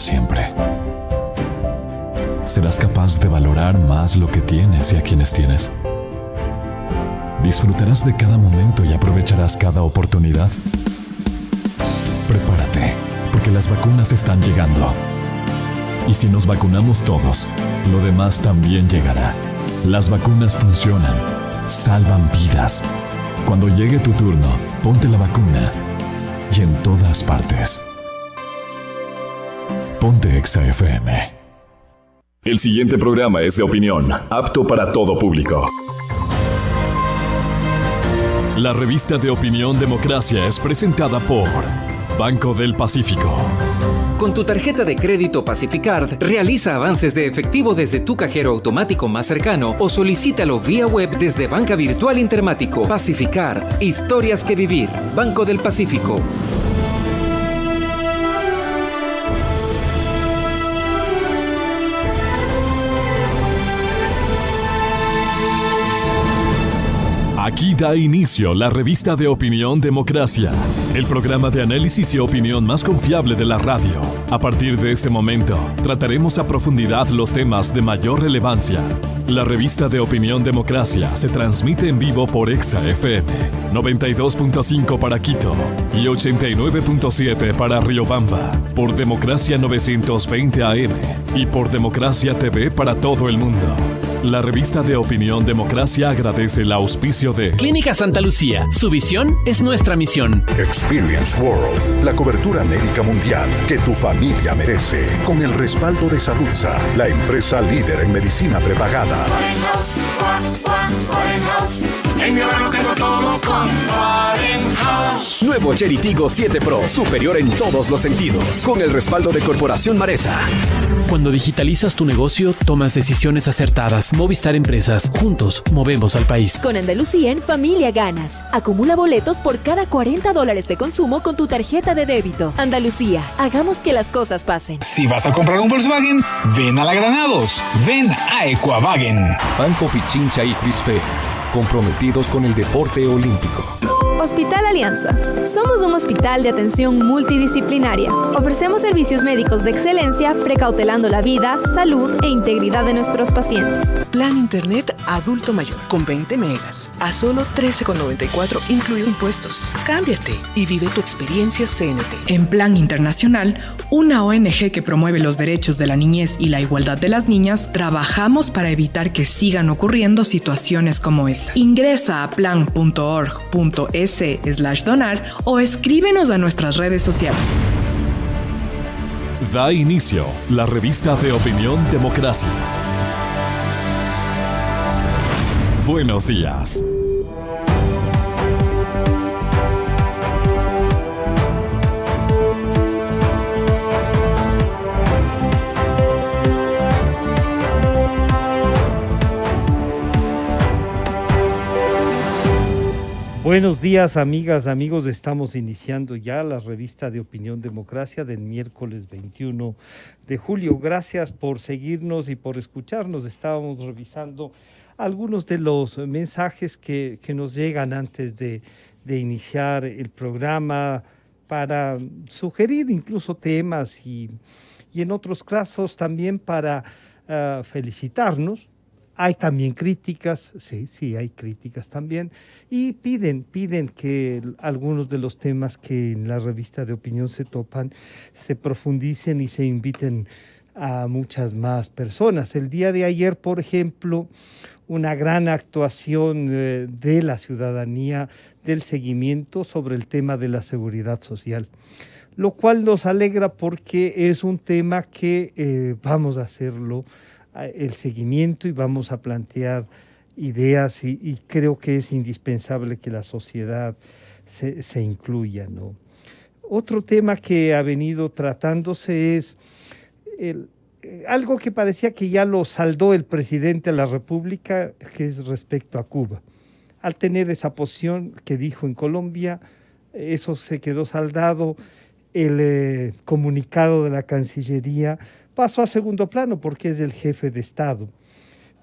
siempre. Serás capaz de valorar más lo que tienes y a quienes tienes. Disfrutarás de cada momento y aprovecharás cada oportunidad. Prepárate, porque las vacunas están llegando. Y si nos vacunamos todos, lo demás también llegará. Las vacunas funcionan, salvan vidas. Cuando llegue tu turno, ponte la vacuna. Y en todas partes. Ponte Exa FM. El siguiente programa es de opinión, apto para todo público. La revista de opinión Democracia es presentada por Banco del Pacífico. Con tu tarjeta de crédito Pacificard, realiza avances de efectivo desde tu cajero automático más cercano o solicítalo vía web desde Banca Virtual Intermático. Pacificard, historias que vivir. Banco del Pacífico. Aquí da inicio la revista de opinión Democracia, el programa de análisis y opinión más confiable de la radio. A partir de este momento, trataremos a profundidad los temas de mayor relevancia. La revista de opinión Democracia se transmite en vivo por Exa FM, 92.5 para Quito y 89.7 para Riobamba, por Democracia 920 AM y por Democracia TV para todo el mundo. La revista de opinión Democracia agradece el auspicio de Clínica Santa Lucía. Su visión es nuestra misión. Experience World, la cobertura médica mundial que tu familia merece. Con el respaldo de Saludza, la empresa líder en medicina prepagada. En mi hogar lo tengo todo con Warenhouse. Nuevo Cherry Tiggo 7 Pro, superior en todos los sentidos, con el respaldo de Corporación Maresa. Cuando digitalizas tu negocio, tomas decisiones acertadas. Movistar Empresas, juntos movemos al país. Con Andalucía en Familia ganas. Acumula boletos por cada $40 de consumo con tu tarjeta de débito. Andalucía, hagamos que las cosas pasen. Si vas a comprar un Volkswagen, ven a la Granados, ven a Equavagen. Banco Pichincha y Crisfe, comprometidos con el deporte olímpico. Hospital Alianza. Somos un hospital de atención multidisciplinaria. Ofrecemos servicios médicos de excelencia, precautelando la vida, salud e integridad de nuestros pacientes. Plan Internet adulto mayor con 20 megas a solo $13,94 incluido impuestos. Cámbiate y vive tu experiencia CNT. En Plan Internacional, una ONG que promueve los derechos de la niñez y la igualdad de las niñas, trabajamos para evitar que sigan ocurriendo situaciones como esta. Ingresa a plan.org.es/donar o escríbenos a nuestras redes sociales. Da inicio la revista de opinión Democracia. Buenos días. Buenos días, amigas, amigos. Estamos iniciando ya la revista de Opinión Democracia del miércoles 21 de julio. Gracias por seguirnos y por escucharnos. Estábamos revisando algunos de los mensajes que nos llegan antes de iniciar el programa para sugerir incluso temas y en otros casos también para felicitarnos. Hay también críticas, sí, hay críticas también, y piden que algunos de los temas que en la revista de opinión se topan se profundicen y se inviten a muchas más personas. El día de ayer, por ejemplo, una gran actuación de la ciudadanía del seguimiento sobre el tema de la seguridad social, lo cual nos alegra porque es un tema que vamos a hacerlo el seguimiento y vamos a plantear ideas y creo que es indispensable que la sociedad se incluya, ¿no? Otro tema que ha venido tratándose es algo que parecía que ya lo saldó el presidente de la República, que es respecto a Cuba. Al tener esa posición que dijo en Colombia, eso se quedó saldado. El comunicado de la Cancillería pasó a segundo plano porque es el jefe de Estado.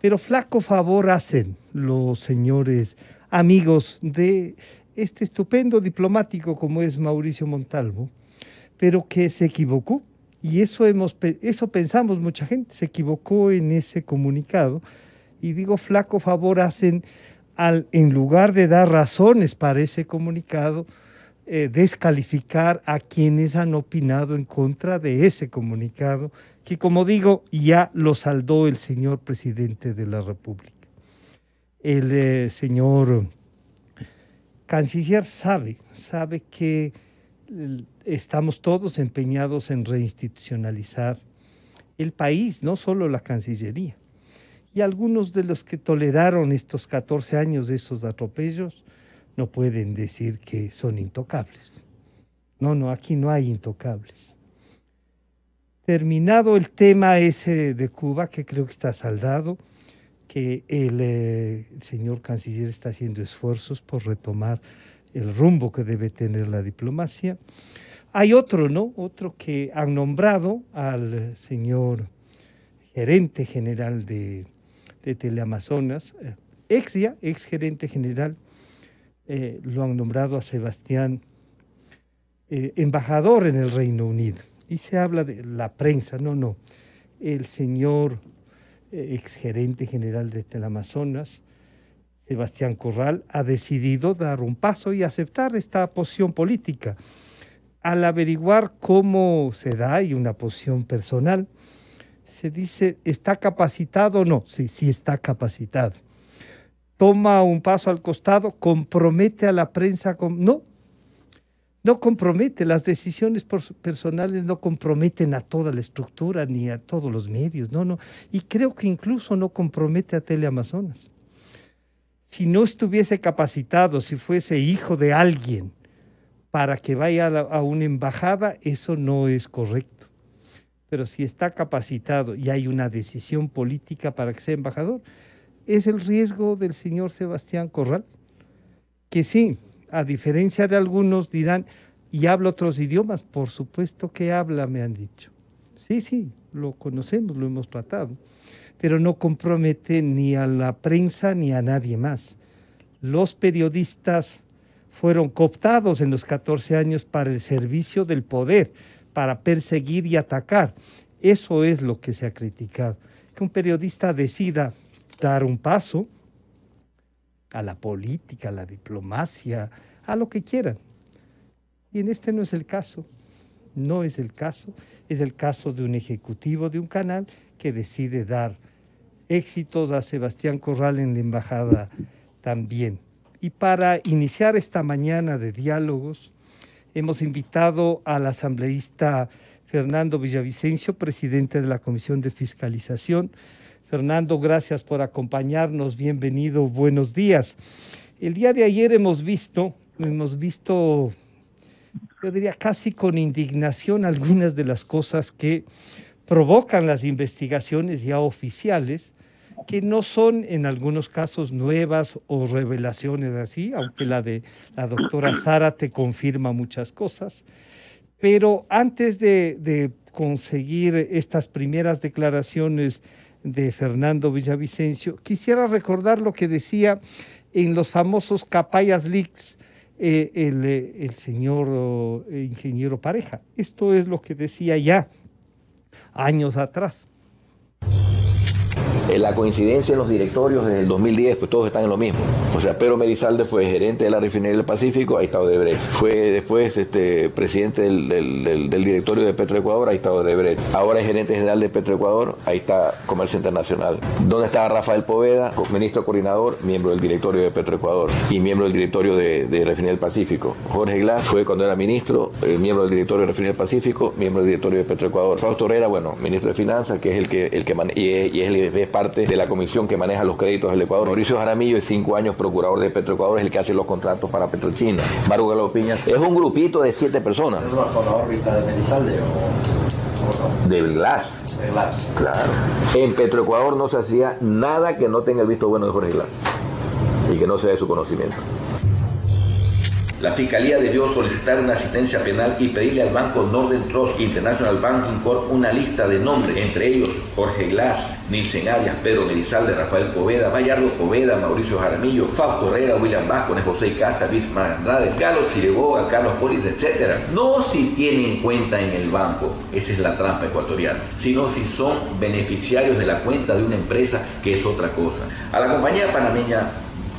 Pero flaco favor hacen los señores amigos de este estupendo diplomático como es Mauricio Montalvo, pero que se equivocó Y eso pensamos mucha gente, se equivocó en ese comunicado. Y digo, flaco favor hacen en lugar de dar razones para ese comunicado, descalificar a quienes han opinado en contra de ese comunicado, que como digo, ya lo saldó el señor presidente de la República. El señor canciller sabe que estamos todos empeñados en reinstitucionalizar el país, no solo la Cancillería. Y algunos de los que toleraron estos 14 años de esos atropellos no pueden decir que son intocables. No, aquí no hay intocables. Terminado el tema ese de Cuba, que creo que está saldado, que el señor canciller está haciendo esfuerzos por retomar el rumbo que debe tener la diplomacia. Hay otro, ¿no? Otro que han nombrado al señor gerente general de Teleamazonas, ex gerente general, lo han nombrado a Sebastián embajador en el Reino Unido. Y se habla de la prensa, el señor ex gerente general de Teleamazonas, Sebastián Corral, ha decidido dar un paso y aceptar esta posición política. Al averiguar cómo se da, y una posición personal, se dice, ¿está capacitado o no? Sí está capacitado. Toma un paso al costado, compromete a la prensa, no compromete, las decisiones personales no comprometen a toda la estructura ni a todos los medios, y creo que incluso no compromete a Teleamazonas. Si no estuviese capacitado, si fuese hijo de alguien para que vaya a una embajada, eso no es correcto. Pero si está capacitado y hay una decisión política para que sea embajador, es el riesgo del señor Sebastián Corral, que sí, a diferencia de algunos dirán, ¿y habla otros idiomas? Por supuesto que habla, me han dicho. Sí, lo conocemos, lo hemos tratado, pero no compromete ni a la prensa ni a nadie más. Los periodistas fueron cooptados en los 14 años para el servicio del poder, para perseguir y atacar. Eso es lo que se ha criticado. Que un periodista decida dar un paso a la política, a la diplomacia, a lo que quieran. Y en este no es el caso. No es el caso. Es el caso de un ejecutivo de un canal que decide dar éxitos a Sebastián Corral en la embajada también. Y para iniciar esta mañana de diálogos, hemos invitado al asambleísta Fernando Villavicencio, presidente de la Comisión de Fiscalización. Fernando, gracias por acompañarnos, bienvenido, buenos días. El día de ayer hemos visto, yo diría casi con indignación, algunas de las cosas que provocan las investigaciones ya oficiales, que no son en algunos casos nuevas o revelaciones así, aunque la de la doctora Zárate confirma muchas cosas. Pero antes de conseguir estas primeras declaraciones de Fernando Villavicencio, quisiera recordar lo que decía en los famosos Capayas Leaks el señor ingeniero Pareja. Esto es lo que decía ya años atrás. La coincidencia en los directorios desde el 2010, pues todos están en lo mismo. O sea, Pedro Merizalde fue gerente de la refinería del Pacífico, ahí está Odebrecht. Fue después presidente del directorio de Petroecuador, ahí está Odebrecht. Ahora es gerente general de Petroecuador, ahí está Comercio Internacional. ¿Dónde estaba Rafael Poveda? Ministro coordinador, miembro del directorio de Petroecuador y miembro del directorio de Refinería del Pacífico. Jorge Glass fue cuando era ministro, miembro del directorio de Refinería del Pacífico, miembro del directorio de Petroecuador. Fausto Herrera, ministro de Finanzas, que es el que maneja, y es parte de la comisión que maneja los créditos del Ecuador. Mauricio Jaramillo es 5 años procurador de Petroecuador, es el que hace los contratos para Petrochina. Maru Galo Piña es un grupito de 7 personas. ¿Es bajo la órbita de Merizalde o no? De Glass. De Glass. Claro. En Petroecuador no se hacía nada que no tenga el visto bueno de Jorge Glass y que no sea de su conocimiento. La Fiscalía debió solicitar una asistencia penal y pedirle al banco Northern Trust International Banking Corp una lista de nombres, entre ellos Jorge Glass, Nilsen Arias, Pedro Merizalde, Rafael Poveda, Bayardo Poveda, Mauricio Jaramillo, Fausto Herrera, William Vázquez, José Casa, Bismarck Andrade, Carlos Chiriboga, Carlos Polis, etc. No si tienen cuenta en el banco, esa es la trampa ecuatoriana, sino si son beneficiarios de la cuenta de una empresa, que es otra cosa. A la compañía panameña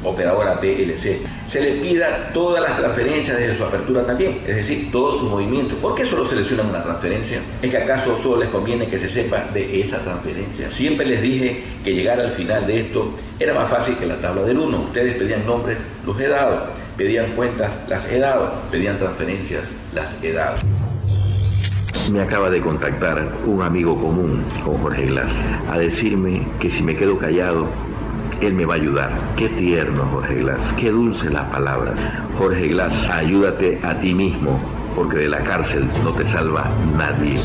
operadora PLC se le pida todas las transferencias desde su apertura también, es decir, todos sus movimientos. ¿Por qué solo seleccionan una transferencia? ¿Es que acaso solo les conviene que se sepa de esa transferencia? Siempre les dije que llegar al final de esto era más fácil que la tabla del 1. Ustedes pedían nombres, los he dado, pedían cuentas, las he dado, pedían transferencias, las he dado. Me acaba de contactar un amigo común con Jorge Glass a decirme que si me quedo callado, él me va a ayudar. Qué tierno, Jorge Glass. Qué dulces las palabras. Jorge Glass, ayúdate a ti mismo, porque de la cárcel no te salva nadie.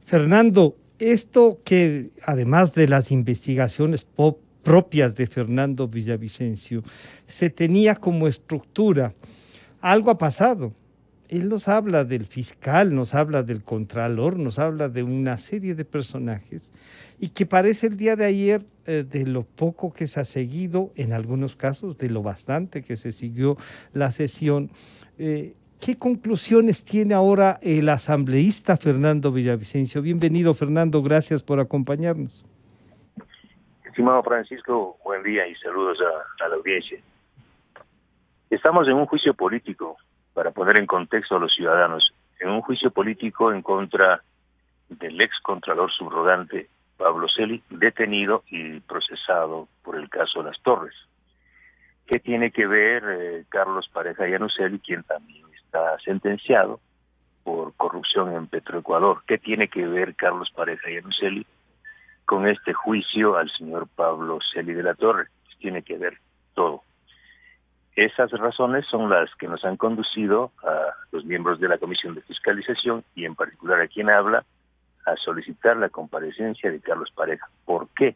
Fernando, esto que además de las investigaciones propias de Fernando Villavicencio, se tenía como estructura, algo ha pasado. Él nos habla del fiscal, nos habla del contralor, nos habla de una serie de personajes y que parece el día de ayer, de lo poco que se ha seguido, en algunos casos de lo bastante que se siguió la sesión. ¿Qué conclusiones tiene ahora el asambleísta Fernando Villavicencio? Bienvenido, Fernando, gracias por acompañarnos. Estimado Francisco, buen día y saludos a la audiencia. Estamos en un juicio político, para poner en contexto a los ciudadanos, en un juicio político en contra del ex contralor subrogante Pablo Celi, detenido y procesado por el caso Las Torres. ¿Qué tiene que ver Carlos Pareja Yanuseli, quien también está sentenciado por corrupción en Petroecuador? ¿Qué tiene que ver Carlos Pareja Yanuseli con este juicio al señor Pablo Celi de la Torre? Tiene que ver todo. Esas razones son las que nos han conducido a los miembros de la Comisión de Fiscalización y en particular a quien habla a solicitar la comparecencia de Carlos Pareja. ¿Por qué?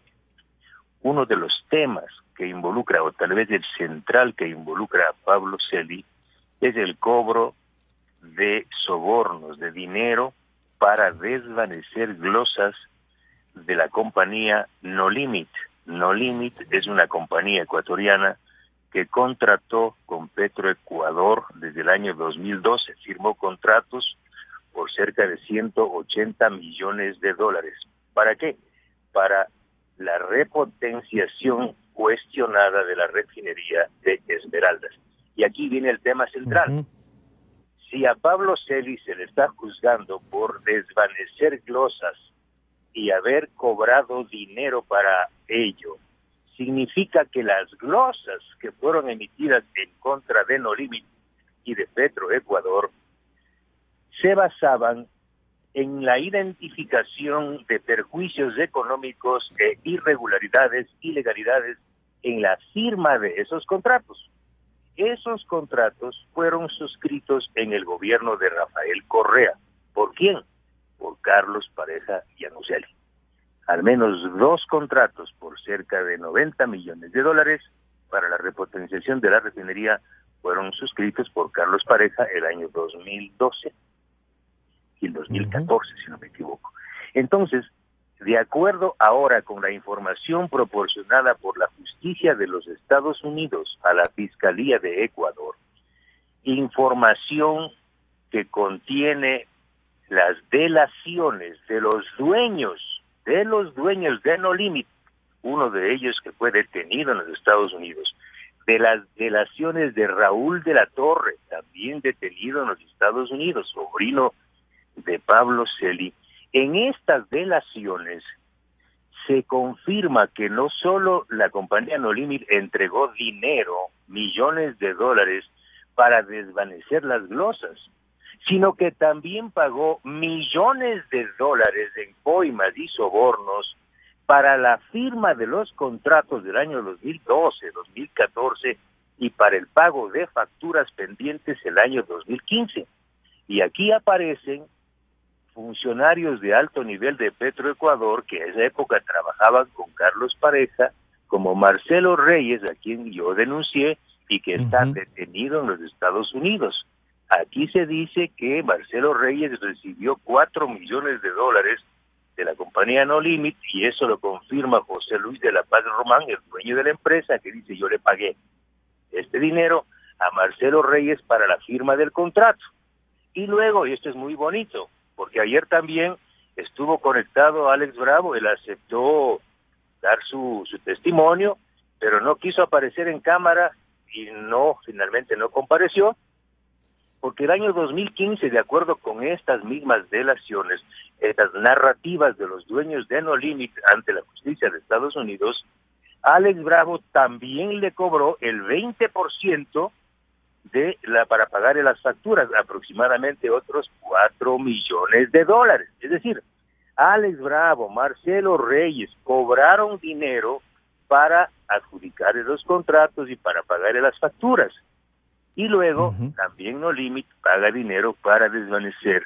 Uno de los temas que involucra, o tal vez el central que involucra a Pablo Celi, es el cobro de sobornos, de dinero para desvanecer glosas de la compañía No Limit. No Limit es una compañía ecuatoriana que contrató con Petroecuador desde el año 2012, firmó contratos por cerca de 180 millones de dólares. ¿Para qué? Para la repotenciación cuestionada de la refinería de Esmeraldas. Y aquí viene el tema central. Si a Pablo Celi se le está juzgando por desvanecer glosas y haber cobrado dinero para ello, significa que las glosas que fueron emitidas en contra de No Limit y de Petroecuador se basaban en la identificación de perjuicios económicos e irregularidades, ilegalidades en la firma de esos contratos. Esos contratos fueron suscritos en el gobierno de Rafael Correa. ¿Por quién? Por Carlos Pareja Yanuseli. Al menos 2 contratos por cerca de 90 millones de dólares para la repotenciación de la refinería fueron suscritos por Carlos Pareja el año 2012 y el 2014, si no me equivoco. Entonces, de acuerdo ahora con la información proporcionada por la justicia de los Estados Unidos a la Fiscalía de Ecuador, información que contiene las delaciones de los dueños de No Limit, uno de ellos que fue detenido en los Estados Unidos, de las delaciones de Raúl de la Torre, también detenido en los Estados Unidos, sobrino de Pablo Celi. En estas delaciones se confirma que no solo la compañía No Limit entregó dinero, millones de dólares, para desvanecer las glosas, sino que también pagó millones de dólares en coimas y sobornos para la firma de los contratos del año 2012, 2014 y para el pago de facturas pendientes el año 2015. Y aquí aparecen funcionarios de alto nivel de Petroecuador que en esa época trabajaban con Carlos Pareja, como Marcelo Reyes, a quien yo denuncié, y que está detenido en los Estados Unidos. Aquí se dice que Marcelo Reyes recibió $4 millones de la compañía No Limit, y eso lo confirma José Luis de la Paz Román, el dueño de la empresa, que dice: yo le pagué este dinero a Marcelo Reyes para la firma del contrato. Y luego, y esto es muy bonito, porque ayer también estuvo conectado Alex Bravo. Él aceptó dar su testimonio, pero no quiso aparecer en cámara y finalmente no compareció, porque el año 2015, de acuerdo con estas mismas delaciones, estas narrativas de los dueños de No Limit ante la justicia de Estados Unidos, Alex Bravo también le cobró el 20% para pagar las facturas, aproximadamente otros $4 millones. Es decir, Alex Bravo, Marcelo Reyes cobraron dinero para adjudicar los contratos y para pagar las facturas. Y luego también No Limit paga dinero para desvanecer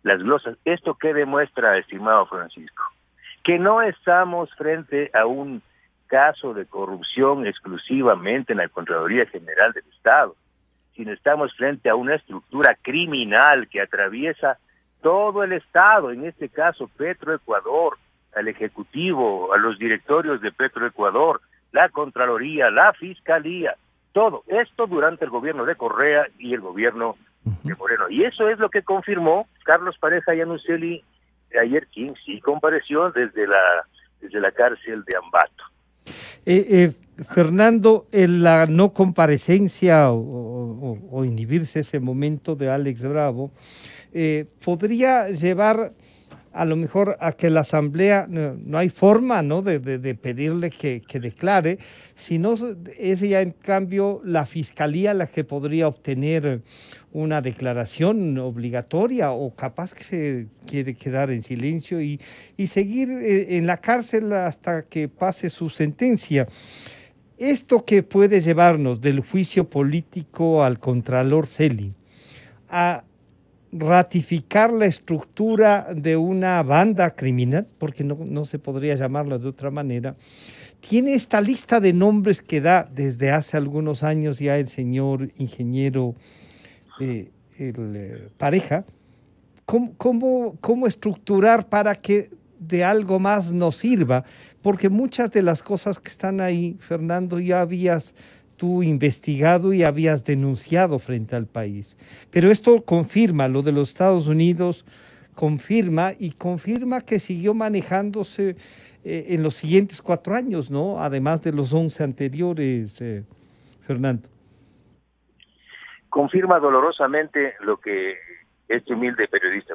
las glosas. ¿Esto qué demuestra, estimado Francisco? Que no estamos frente a un caso de corrupción exclusivamente en la Contraloría General del Estado, sino estamos frente a una estructura criminal que atraviesa todo el Estado, en este caso Petroecuador, al Ejecutivo, a los directorios de Petroecuador, la Contraloría, la Fiscalía, todo esto durante el gobierno de Correa y el gobierno de Moreno. Y eso es lo que confirmó Carlos Pareja Yanuseli ayer, quien sí compareció desde la cárcel de Ambato. Fernando, en la no comparecencia o inhibirse ese momento de Alex Bravo, podría llevar a lo mejor a que la Asamblea, no hay forma, ¿no?, de pedirle que declare, sino es ya en cambio la Fiscalía la que podría obtener una declaración obligatoria, o capaz que se quiere quedar en silencio y seguir en la cárcel hasta que pase su sentencia. Esto que puede llevarnos del juicio político al Contralor Celi a ratificar la estructura de una banda criminal, porque no se podría llamarla de otra manera, tiene esta lista de nombres que da desde hace algunos años ya el señor ingeniero Pareja. ¿Cómo estructurar para que de algo más nos sirva? Porque muchas de las cosas que están ahí, Fernando, ya habías tú investigado y habías denunciado frente al país. Pero esto confirma, lo de los Estados Unidos confirma que siguió manejándose en los siguientes 4 años, ¿no? Además de los 11 anteriores, Fernando. Confirma dolorosamente lo que este humilde periodista,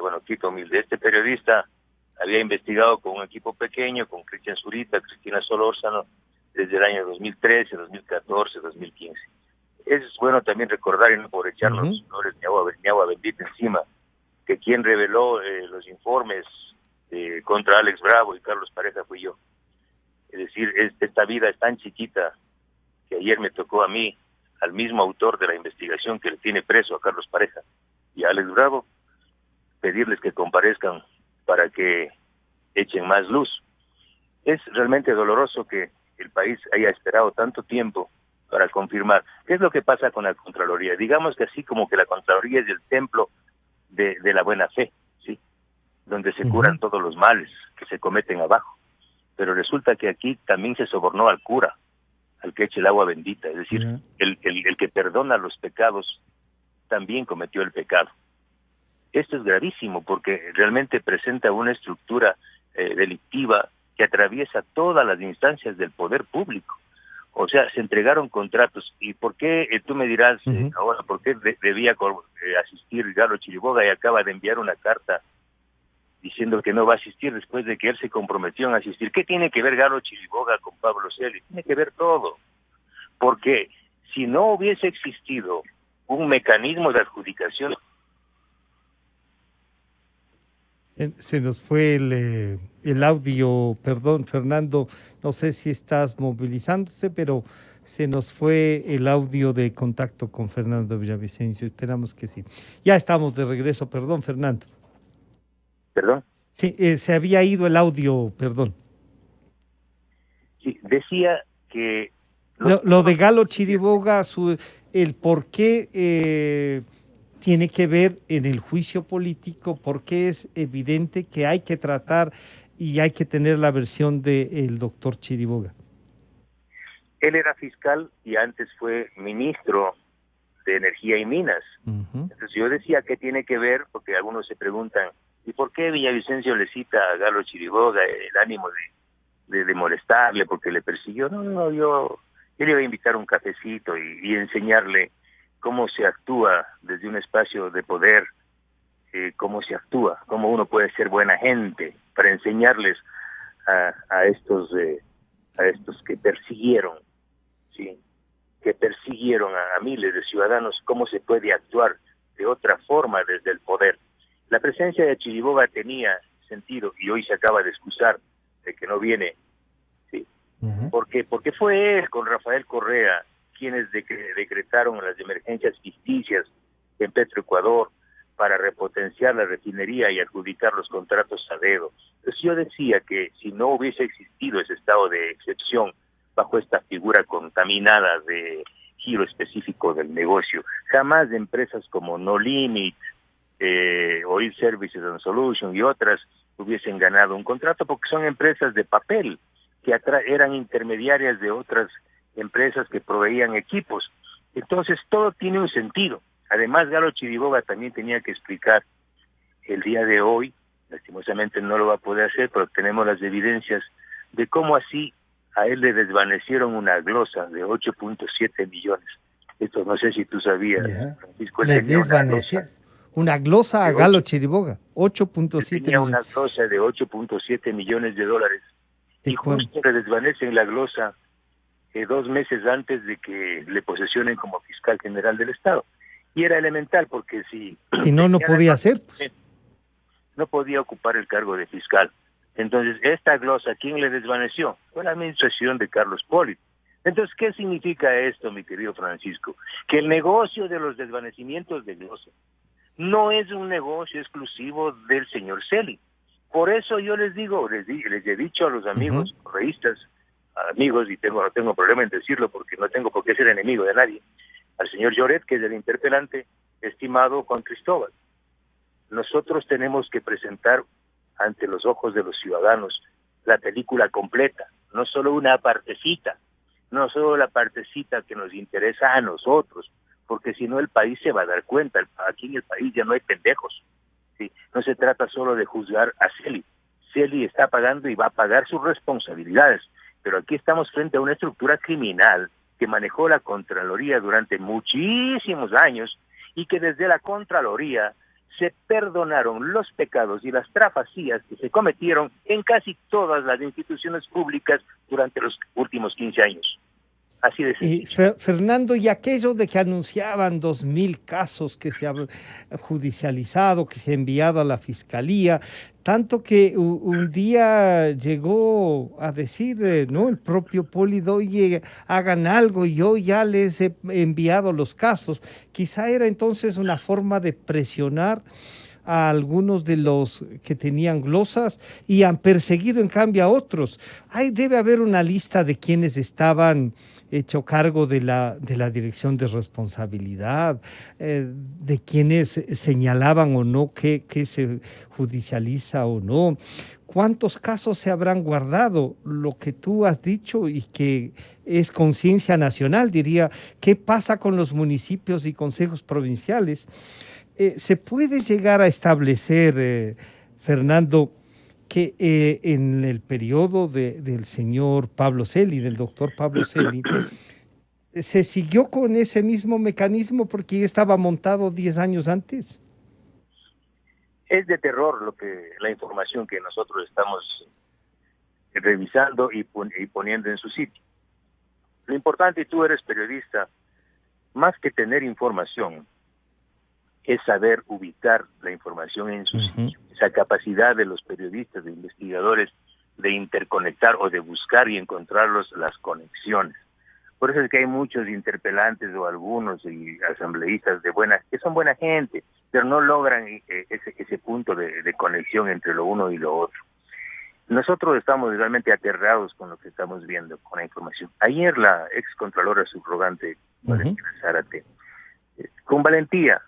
este periodista había investigado con un equipo pequeño, con Cristian Zurita, Cristina Solórzano, desde el año 2013, 2014, 2015. Es bueno también recordar, y no por echarnos los flores ni agua bendita encima, que quien reveló los informes contra Alex Bravo y Carlos Pareja fui yo. Es decir, esta vida es tan chiquita que ayer me tocó a mí, al mismo autor de la investigación que le tiene preso a Carlos Pareja y a Alex Bravo, pedirles que comparezcan para que echen más luz. Es realmente doloroso que el país haya esperado tanto tiempo para confirmar. ¿Qué es lo que pasa con la Contraloría? Digamos que así como que la Contraloría es el templo de la buena fe, ¿sí?, donde se curan todos los males que se cometen abajo. Pero resulta que aquí también se sobornó al cura, al que eche el agua bendita, es decir, el que perdona los pecados también cometió el pecado. Esto es gravísimo porque realmente presenta una estructura delictiva que atraviesa todas las instancias del poder público. O sea, se entregaron contratos. ¿Y por qué, tú me dirás ahora, por qué debía asistir Galo Chiriboga y acaba de enviar una carta diciendo que no va a asistir después de que él se comprometió en asistir? ¿Qué tiene que ver Galo Chiriboga con Pablo Celi? Tiene que ver todo. Porque si no hubiese existido un mecanismo de adjudicación... Se nos fue el audio, perdón, Fernando, no sé si estás movilizándose, pero se nos fue el audio de contacto con Fernando Villavicencio, esperamos que sí. Ya estamos de regreso, perdón, Fernando. ¿Perdón? Sí, se había ido el audio, perdón. Sí, decía que Lo de Galo Chiriboga, el por qué tiene que ver en el juicio político, porque es evidente que hay que tratar y hay que tener la versión del doctor Chiriboga. Él era fiscal y antes fue ministro de Energía y Minas. Entonces yo decía, ¿qué tiene que ver? Porque algunos se preguntan, ¿y por qué Villavicencio le cita a Galo Chiriboga el ánimo de molestarle porque le persiguió? No, yo le iba a invitar un cafecito y enseñarle cómo se actúa desde un espacio de poder, cómo se actúa, cómo uno puede ser buena gente, para enseñarles a estos que persiguieron, ¿sí?, que persiguieron a miles de ciudadanos, cómo se puede actuar de otra forma desde el poder. La presencia de Chiriboga tenía sentido y hoy se acaba de excusar de que no viene, ¿sí? Porque fue él con Rafael Correa quienes decretaron las emergencias ficticias en Petroecuador para repotenciar la refinería y adjudicar los contratos a dedo. Entonces yo decía que si no hubiese existido ese estado de excepción bajo esta figura contaminada de giro específico del negocio, jamás empresas como No Limit, Oil Services and Solutions y otras hubiesen ganado un contrato, porque son empresas de papel que eran intermediarias de otras empresas que proveían equipos. Entonces todo tiene un sentido. Además, Galo Chiriboga también tenía que explicar el día de hoy, lastimosamente no lo va a poder hacer, pero tenemos las evidencias de cómo así a él le desvanecieron una glosa de 8.7 millones. Esto no sé si tú sabías, Francisco. Le desvaneció una glosa a Galo Chiriboga, 8.7 millones. Tenía una glosa de 8.7 millones de dólares. Y justo le desvanecen la glosa 2 meses antes de que le posesionen como fiscal general del Estado. Y era elemental, porque si no podía hacer. No podía ocupar el cargo de fiscal. Entonces, esta glosa, ¿quién le desvaneció? Fue la administración de Carlos Poli. Entonces, ¿qué significa esto, mi querido Francisco? Que el negocio de los desvanecimientos de glosa no es un negocio exclusivo del señor Celi. Por eso yo les digo, les he dicho a los amigos correístas, amigos, y no tengo problema en decirlo porque no tengo por qué ser enemigo de nadie, al señor Lloret, que es el interpelante, estimado Juan Cristóbal, nosotros tenemos que presentar ante los ojos de los ciudadanos la película completa, no solo una partecita, no solo la partecita que nos interesa a nosotros, porque si no el país se va a dar cuenta, aquí en el país ya no hay pendejos, ¿sí? No se trata solo de juzgar a Celi. Celi está pagando y va a pagar sus responsabilidades, pero aquí estamos frente a una estructura criminal que manejó la Contraloría durante muchísimos años y que desde la Contraloría se perdonaron los pecados y las trafacías que se cometieron en casi todas las instituciones públicas durante los últimos 15 años. Así de sencillo. Fernando, y aquello de que anunciaban 2.000 casos que se ha judicializado, que se ha enviado a la fiscalía, tanto que un día llegó a decir, ¿no?, el propio Poli, oye, hagan algo, yo ya les he enviado los casos. Quizá era entonces una forma de presionar a algunos de los que tenían glosas y han perseguido en cambio a otros. Debe haber una lista de quienes estaban hecho cargo de la dirección de responsabilidad, de quienes señalaban o no que se judicializa o no. ¿Cuántos casos se habrán guardado? Lo que tú has dicho y que es conciencia nacional, diría, ¿qué pasa con los municipios y consejos provinciales? ¿Se puede llegar a establecer, Fernando, que en el periodo del señor Pablo Celi, del doctor Pablo Celi, se siguió con ese mismo mecanismo porque ya estaba montado 10 años antes? Es de terror la información que nosotros estamos revisando y poniendo en su sitio. Lo importante, y tú eres periodista, más que tener información, es saber ubicar la información en su sitio. Esa capacidad de los periodistas, de investigadores, de interconectar o de buscar y encontrar las conexiones. Por eso es que hay muchos interpelantes o algunos y asambleístas que son buena gente, pero no logran ese punto de conexión entre lo uno y lo otro. Nosotros estamos realmente aterrados con lo que estamos viendo, con la información. Ayer la ex contralora subrogante, Valentina Zárate, con valentía,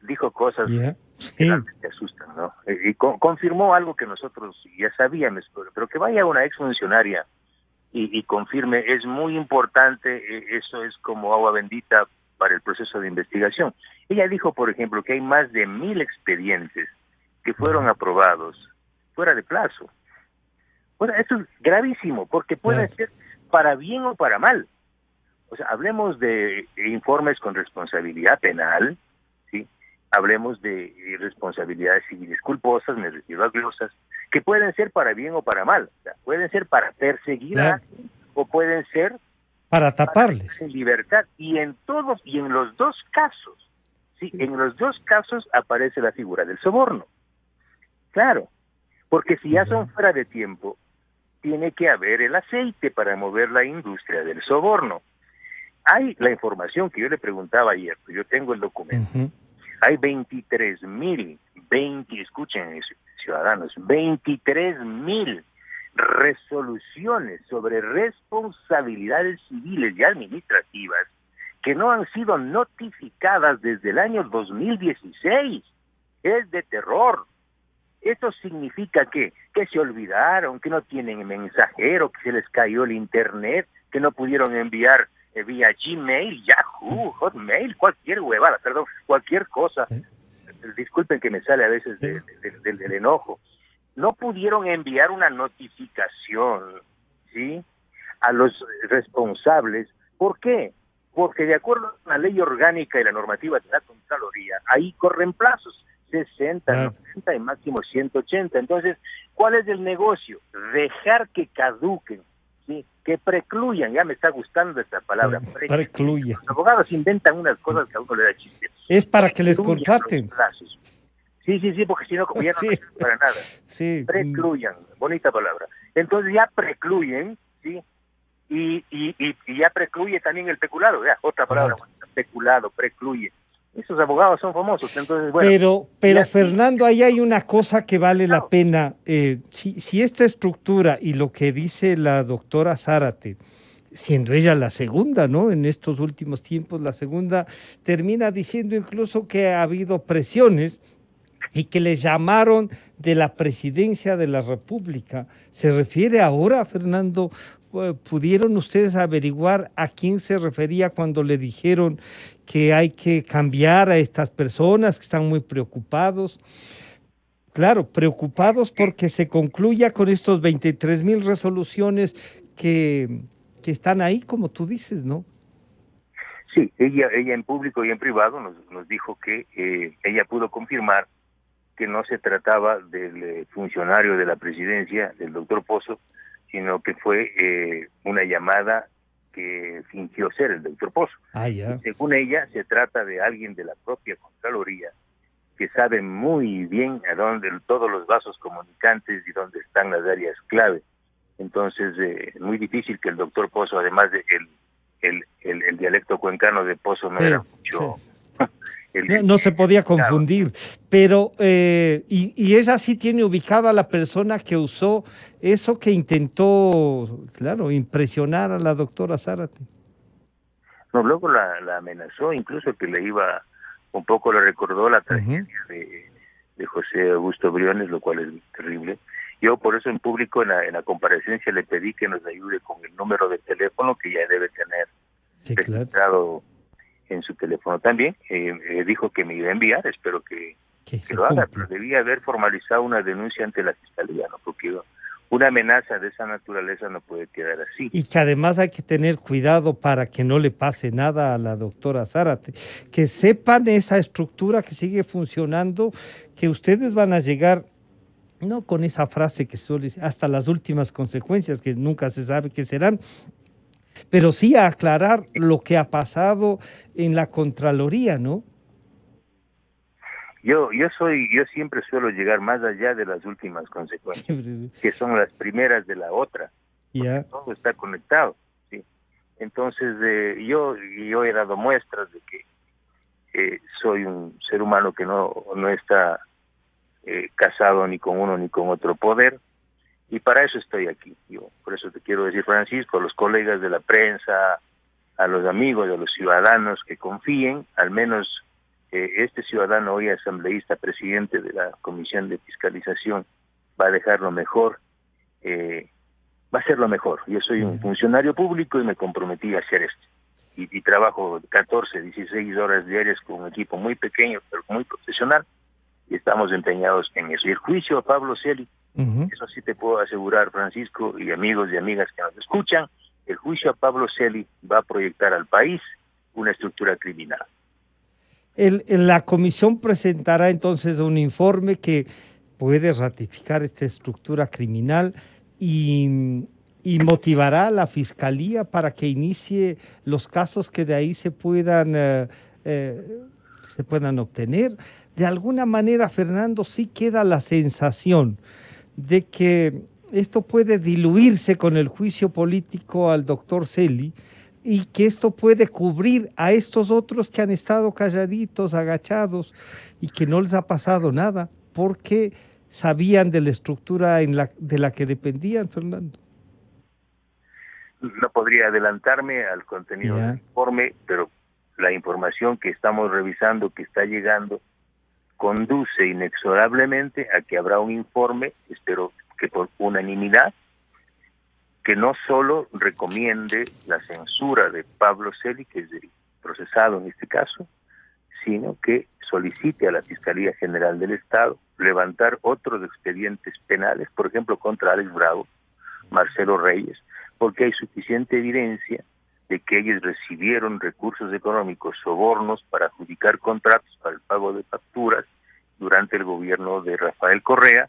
dijo cosas que realmente asustan, ¿no? Y confirmó algo que nosotros ya sabíamos, pero que vaya una ex funcionaria y confirme es muy importante. Eso es como agua bendita para el proceso de investigación. Ella dijo, por ejemplo, que hay más de 1,000 expedientes que fueron aprobados fuera de plazo. Bueno, esto es gravísimo, porque puede ser para bien o para mal. O sea, hablemos de informes con responsabilidad penal, ¿sí? Hablemos de responsabilidades civiles culposas, me refiero a glosas, que pueden ser para bien o para mal. O sea, pueden ser para perseguir a alguien o pueden ser para taparles en libertad. Y en los dos casos, sí, en los dos casos aparece la figura del soborno. Claro, porque si ya son fuera de tiempo, tiene que haber el aceite para mover la industria del soborno. Hay la información que yo le preguntaba ayer, yo tengo el documento. Hay 23,000, escuchen eso, ciudadanos, 23,000 resoluciones sobre responsabilidades civiles y administrativas que no han sido notificadas desde el año 2016. Es de terror. Esto significa que se olvidaron, que no tienen mensajero, que se les cayó el internet, que no pudieron enviar vía Gmail, Yahoo, Hotmail, cualquier huevada, perdón, cualquier cosa. Disculpen que me sale a veces del enojo. No pudieron enviar una notificación, ¿sí?, a los responsables. ¿Por qué? Porque de acuerdo a la ley orgánica y la normativa de la Contraloría, ahí corren plazos, 60, 90 y máximo 180. Entonces, ¿cuál es el negocio? Dejar que caduquen, ¿sí?, que precluyan. Ya me está gustando esta palabra. Precluya. Los abogados inventan unas cosas que a uno le da chiste. Es para que les contraten. Sí, porque si no, como ya no sirve para nada. Sí. Precluyan, bonita palabra. Entonces ya precluyen, ¿sí? Y ya precluye también el peculado, ya, otra palabra, peculado, precluye. Esos abogados son famosos, entonces, bueno. Pero Fernando, ahí hay una cosa que vale la pena. Si esta estructura y lo que dice la doctora Zárate, siendo ella la segunda, ¿no?, en estos últimos tiempos, la segunda, termina diciendo incluso que ha habido presiones y que le llamaron de la presidencia de la República. ¿Se refiere ahora, Fernando? ¿Pudieron ustedes averiguar a quién se refería cuando le dijeron que hay que cambiar a estas personas que están muy preocupados? Claro, preocupados porque se concluya con estos 23,000 resoluciones que están ahí, como tú dices, ¿no? Sí, ella en público y en privado nos dijo que ella pudo confirmar que no se trataba del funcionario de la presidencia, del doctor Pozo, sino que fue una llamada que fingió ser el doctor Pozo. Y según ella, se trata de alguien de la propia Contraloría que sabe muy bien a dónde todos los vasos comunicantes y dónde están las áreas clave. Entonces, muy difícil que el doctor Pozo, además de el dialecto cuencano de Pozo no era mucho... No se podía confundir, pero y ella sí tiene ubicada a la persona que usó eso, que intentó, claro, impresionar a la doctora Zárate. No, luego la amenazó, incluso que le le recordó la tragedia de José Augusto Briones, lo cual es terrible. Yo por eso en público, en la comparecencia, le pedí que nos ayude con el número de teléfono que ya debe tener registrado en su teléfono también. Dijo que me iba a enviar, espero que lo haga, pero debía haber formalizado una denuncia ante la Fiscalía, ¿no? Porque una amenaza de esa naturaleza no puede quedar así. Y que además hay que tener cuidado para que no le pase nada a la doctora Zárate. Que sepan esa estructura que sigue funcionando, que ustedes van a llegar, no con esa frase que suele decir, hasta las últimas consecuencias, que nunca se sabe qué serán, pero sí a aclarar lo que ha pasado en la Contraloría, ¿no? Yo siempre suelo llegar más allá de las últimas consecuencias, que son las primeras de la otra, porque todo está conectado, ¿sí? Entonces, yo he dado muestras de que soy un ser humano que no está casado ni con uno ni con otro poder, Y para eso estoy aquí. Yo, por eso te quiero decir, Francisco, a los colegas de la prensa, a los amigos, a los ciudadanos que confíen, al menos este ciudadano hoy asambleísta, presidente de la Comisión de Fiscalización, va a dejar lo mejor, va a ser lo mejor. Yo soy un funcionario público y me comprometí a hacer esto. Y trabajo 14, 16 horas diarias con un equipo muy pequeño, pero muy profesional, y estamos empeñados en eso. Y el juicio a Pablo Celi, eso sí te puedo asegurar, Francisco, y amigos y amigas que nos escuchan, el juicio a Pablo Celi va a proyectar al país una estructura criminal. La comisión presentará entonces un informe que puede ratificar esta estructura criminal y motivará a la Fiscalía para que inicie los casos que de ahí se puedan obtener. De alguna manera, Fernando, sí queda la sensación de que esto puede diluirse con el juicio político al doctor Celi y que esto puede cubrir a estos otros que han estado calladitos, agachados y que no les ha pasado nada porque sabían de la estructura de la que dependían, Fernando. No podría adelantarme al contenido del informe, pero la información que estamos revisando, que está llegando, conduce inexorablemente a que habrá un informe, espero que por unanimidad, que no solo recomiende la censura de Pablo Celi, que es el procesado en este caso, sino que solicite a la Fiscalía General del Estado levantar otros expedientes penales, por ejemplo, contra Alex Bravo, Marcelo Reyes, porque hay suficiente evidencia de que ellos recibieron recursos económicos, sobornos para adjudicar contratos para el pago de facturas durante el gobierno de Rafael Correa,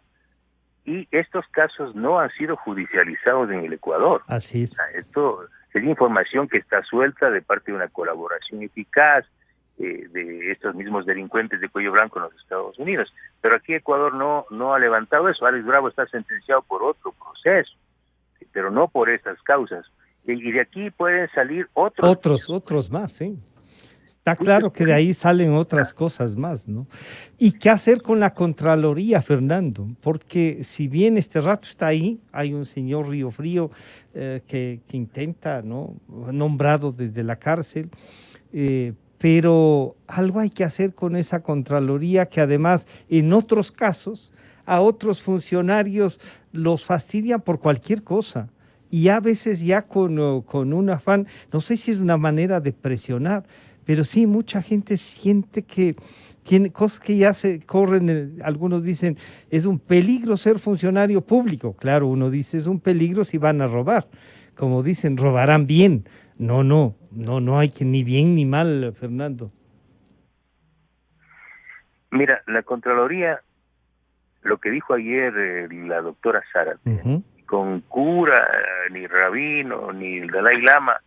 y estos casos no han sido judicializados en el Ecuador. Así es. Esto es información que está suelta de parte de una colaboración eficaz de estos mismos delincuentes de cuello blanco en los Estados Unidos. Pero aquí Ecuador no ha levantado eso. Alex Bravo está sentenciado por otro proceso, pero no por estas causas. Y de aquí pueden salir otros más, sí. Está claro que de ahí salen otras cosas más, ¿no? ¿Y qué hacer con la Contraloría, Fernando? Porque si bien este rato está ahí, hay un señor Río Frío que intenta, ¿no?, nombrado desde la cárcel, pero algo hay que hacer con esa Contraloría que además en otros casos a otros funcionarios los fastidian por cualquier cosa. Y a veces ya con un afán, no sé si es una manera de presionar, pero sí, mucha gente siente que tiene cosas que ya se corren, algunos dicen, es un peligro ser funcionario público. Claro, uno dice, es un peligro si van a robar. Como dicen, robarán bien. No hay que ni bien ni mal, Fernando. Mira, la Contraloría, lo que dijo ayer la doctora Zárate, con cura, ni rabino, ni el Dalai Lama,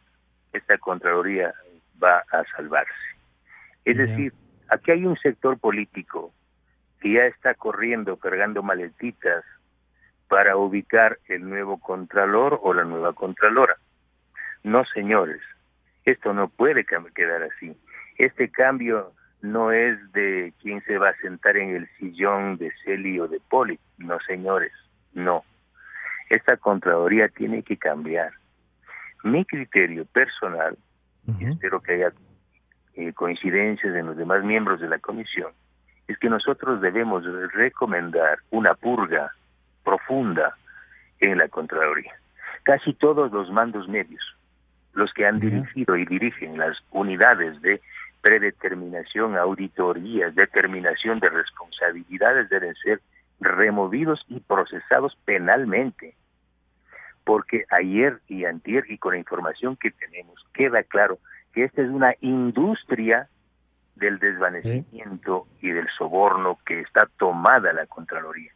esta Contraloría va a salvarse. Es decir, aquí hay un sector político que ya está corriendo, cargando maletitas para ubicar el nuevo Contralor o la nueva Contralora. No, señores, esto no puede quedar así. Este cambio no es de quién se va a sentar en el sillón de Celi o de Poli. No, señores, no. Esta Contraloría tiene que cambiar. Mi criterio personal, y espero que haya coincidencias en los demás miembros de la comisión, es que nosotros debemos recomendar una purga profunda en la Contraloría. Casi todos los mandos medios, los que han dirigido y dirigen las unidades de predeterminación, auditorías, determinación de responsabilidades, deben ser removidos y procesados penalmente. Porque ayer y antier, y con la información que tenemos, queda claro que esta es una industria del desvanecimiento y del soborno que está tomada la Contraloría.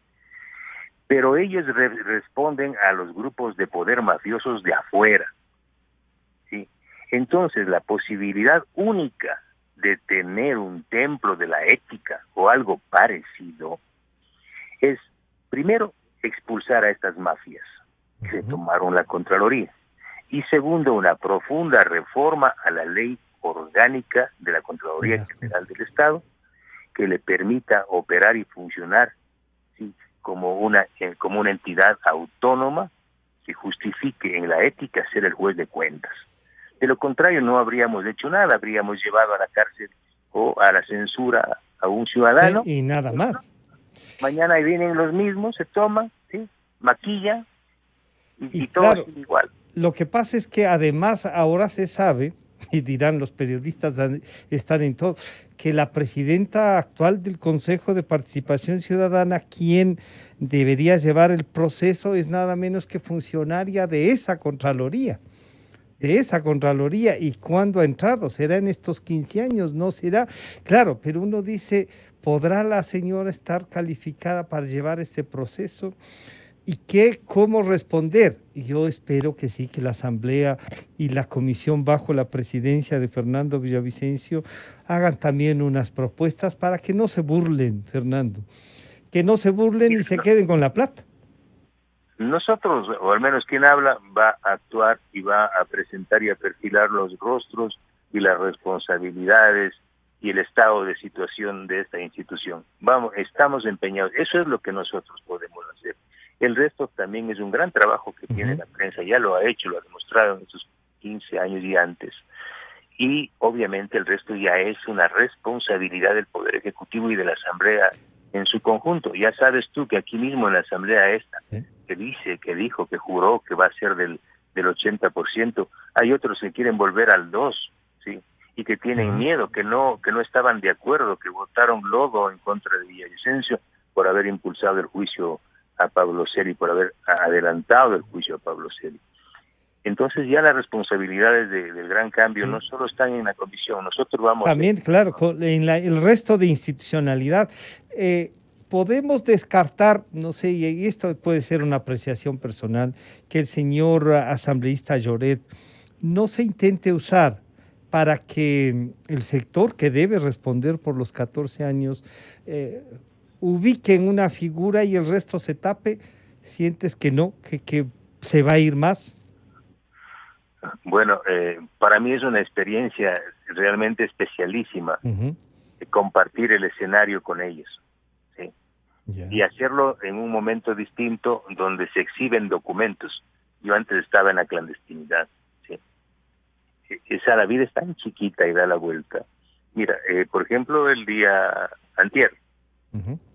Pero ellos responden a los grupos de poder mafiosos de afuera, ¿sí? Entonces, la posibilidad única de tener un templo de la ética o algo parecido es, primero, expulsar a estas mafias que se tomaron la Contraloría, y segundo, una profunda reforma a la ley orgánica de la Contraloría General del Estado que le permita operar y funcionar, ¿sí?, como una entidad autónoma que justifique en la ética ser el juez de cuentas. De lo contrario, no habríamos hecho nada, habríamos llevado a la cárcel o a la censura a un ciudadano. Y nada más. Mañana vienen los mismos, se toman, ¿sí? Maquillan y todo claro, igual. Lo que pasa es que además ahora se sabe, y dirán los periodistas, están en todo, que la presidenta actual del Consejo de Participación Ciudadana, quien debería llevar el proceso, es nada menos que funcionaria de esa Contraloría. ¿Y cuándo ha entrado? ¿Será en estos 15 años? ¿No será? Claro, pero uno dice, ¿podrá la señora estar calificada para llevar este proceso? ¿Y cómo responder? Yo espero que sí, que la Asamblea y la Comisión bajo la presidencia de Fernando Villavicencio hagan también unas propuestas para que no se burlen, Fernando. Que no se burlen y se queden con la plata. Nosotros, o al menos quien habla, va a actuar y va a presentar y a perfilar los rostros y las responsabilidades y el estado de situación de esta institución. Estamos empeñados. Eso es lo que nosotros podemos hacer. El resto también es un gran trabajo que tiene la prensa, ya lo ha hecho, lo ha demostrado en estos 15 años y antes. Y obviamente el resto ya es una responsabilidad del Poder Ejecutivo y de la Asamblea en su conjunto. Ya sabes tú que aquí mismo en la Asamblea esta, que dijo, que juró que va a ser del 80%, hay otros que quieren volver al 2%, ¿sí? Y que tienen miedo, que no estaban de acuerdo, que votaron lodo en contra de Villavicencio por haber impulsado el juicio a Pablo Celi, por haber adelantado el juicio a Pablo Celi. Entonces ya las responsabilidades del gran cambio no solo están en la comisión, nosotros vamos... También, claro, en el resto de institucionalidad. Podemos descartar, no sé, y esto puede ser una apreciación personal, que el señor asambleísta Lloret no se intente usar para que el sector que debe responder por los 14 años ubique en una figura y el resto se tape. ¿Sientes que no, que se va a ir más? Bueno, para mí es una experiencia realmente especialísima compartir el escenario con ellos, ¿sí? Y hacerlo en un momento distinto donde se exhiben documentos. Yo antes estaba en la clandestinidad, ¿sí? La vida es tan chiquita y da la vuelta. Mira, por ejemplo, el día antier,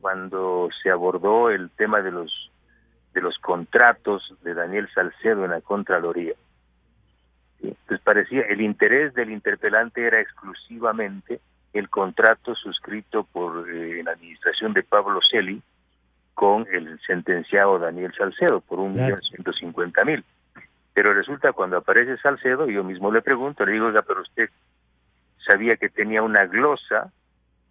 cuando se abordó el tema de los contratos de Daniel Salcedo en la Contraloría, ¿sí? Pues parecía, el interés del interpelante era exclusivamente el contrato suscrito por la administración de Pablo Celi con el sentenciado Daniel Salcedo por 1.150.000. Pero resulta, cuando aparece Salcedo, yo mismo le pregunto, le digo, oiga, pero usted sabía que tenía una glosa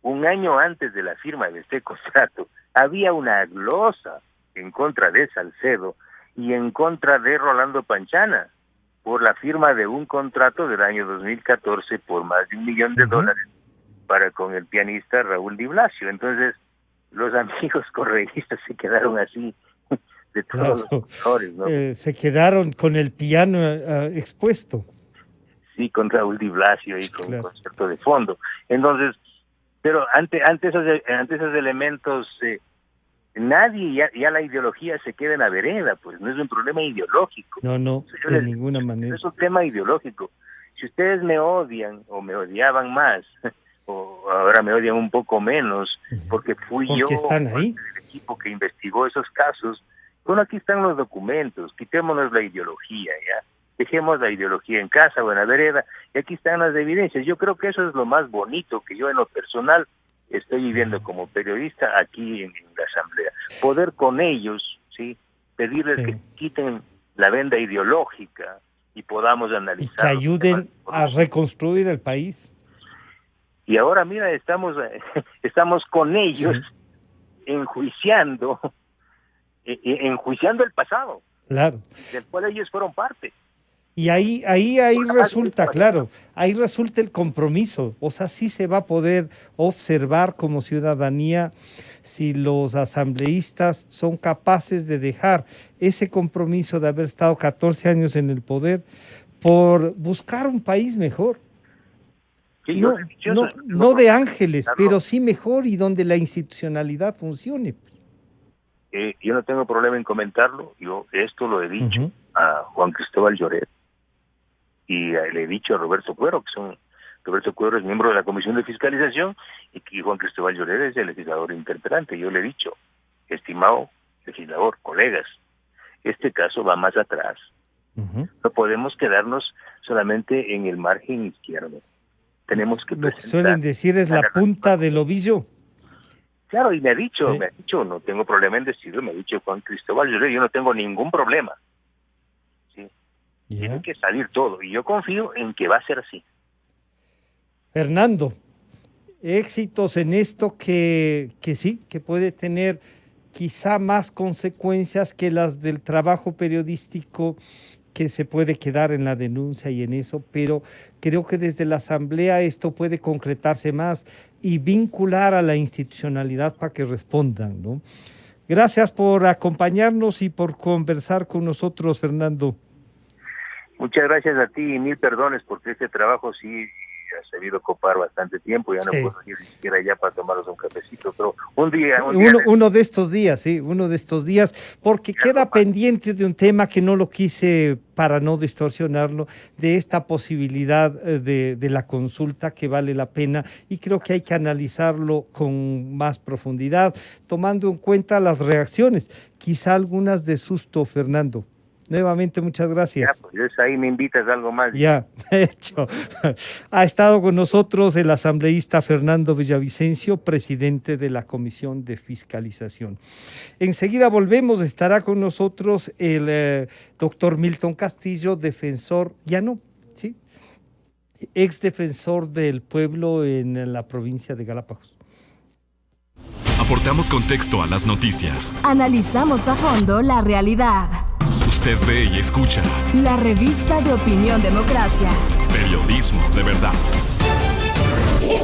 un año antes de la firma de este contrato. Había una glosa en contra de Salcedo y en contra de Rolando Panchana por la firma de un contrato del año 2014 por más de $1 millón para con el pianista Raúl Di Blasio. Entonces, los amigos correístas se quedaron así de todos los colores, ¿no? Se quedaron con el piano expuesto. Sí, con Raúl Di Blasio y con un concierto de fondo. Entonces, pero ante esos elementos, nadie, ya la ideología se queda en la vereda, pues no es un problema ideológico. No, de ninguna manera. Es un tema ideológico. Si ustedes me odian o me odiaban más, o ahora me odian un poco menos, porque yo están ahí, el equipo que investigó esos casos, bueno, aquí están los documentos, quitémonos la ideología, ya. Dejemos la ideología en casa o en la vereda, y aquí están las evidencias. Yo creo que eso es lo más bonito que yo en lo personal estoy viviendo como periodista aquí en la Asamblea. Poder con ellos, ¿sí?, pedirles que quiten la venda ideológica y podamos analizar. Y que ayuden a reconstruir el país. Y ahora, mira, estamos con ellos enjuiciando el pasado. Claro. Del cual ellos fueron parte. Y ahí resulta, claro, ahí resulta el compromiso. O sea, sí se va a poder observar como ciudadanía si los asambleístas son capaces de dejar ese compromiso de haber estado 14 años en el poder por buscar un país mejor. Sí, no de ángeles, pero sí mejor y donde la institucionalidad funcione. yo no tengo problema en comentarlo. Yo esto lo he dicho a Juan Cristóbal Lloret y le he dicho a Roberto Cuero, Roberto Cuero es miembro de la Comisión de Fiscalización y Juan Cristóbal Lloret es el legislador interpelante. Yo le he dicho, estimado legislador, colegas, este caso va más atrás. No podemos quedarnos solamente en el margen izquierdo. Tenemos que lo que suelen decir es la punta del ovillo. Claro, y me ha dicho, no tengo problema en decirlo, me ha dicho Juan Cristóbal Lloret, yo no tengo ningún problema. ¿Sí? Tiene que salir todo, y yo confío en que va a ser así. Fernando, éxitos en esto que sí, que puede tener quizá más consecuencias que las del trabajo periodístico que se puede quedar en la denuncia y en eso, pero creo que desde la Asamblea esto puede concretarse más y vincular a la institucionalidad para que respondan, ¿no? Gracias por acompañarnos y por conversar con nosotros, Fernando. Muchas gracias a ti y mil perdones porque este trabajo sí ha sabido copar bastante tiempo, ya no puedo ir ni siquiera ya para tomaros un cafecito, pero uno de estos días, uno de estos días, porque queda pendiente de un tema que no lo quise para no distorsionarlo, de esta posibilidad de la consulta que vale la pena y creo que hay que analizarlo con más profundidad, tomando en cuenta las reacciones, quizá algunas de susto, Fernando. Nuevamente, muchas gracias. Ya, pues ahí me invitas a algo más. Ya, hecho. Ha estado con nosotros el asambleísta Fernando Villavicencio, presidente de la Comisión de Fiscalización. Enseguida volvemos, estará con nosotros el doctor Milton Castillo, defensor, ex defensor del pueblo en la provincia de Galápagos. Aportamos contexto a las noticias. Analizamos a fondo la realidad. Usted ve y escucha. La revista de Opinión Democracia. Periodismo de verdad.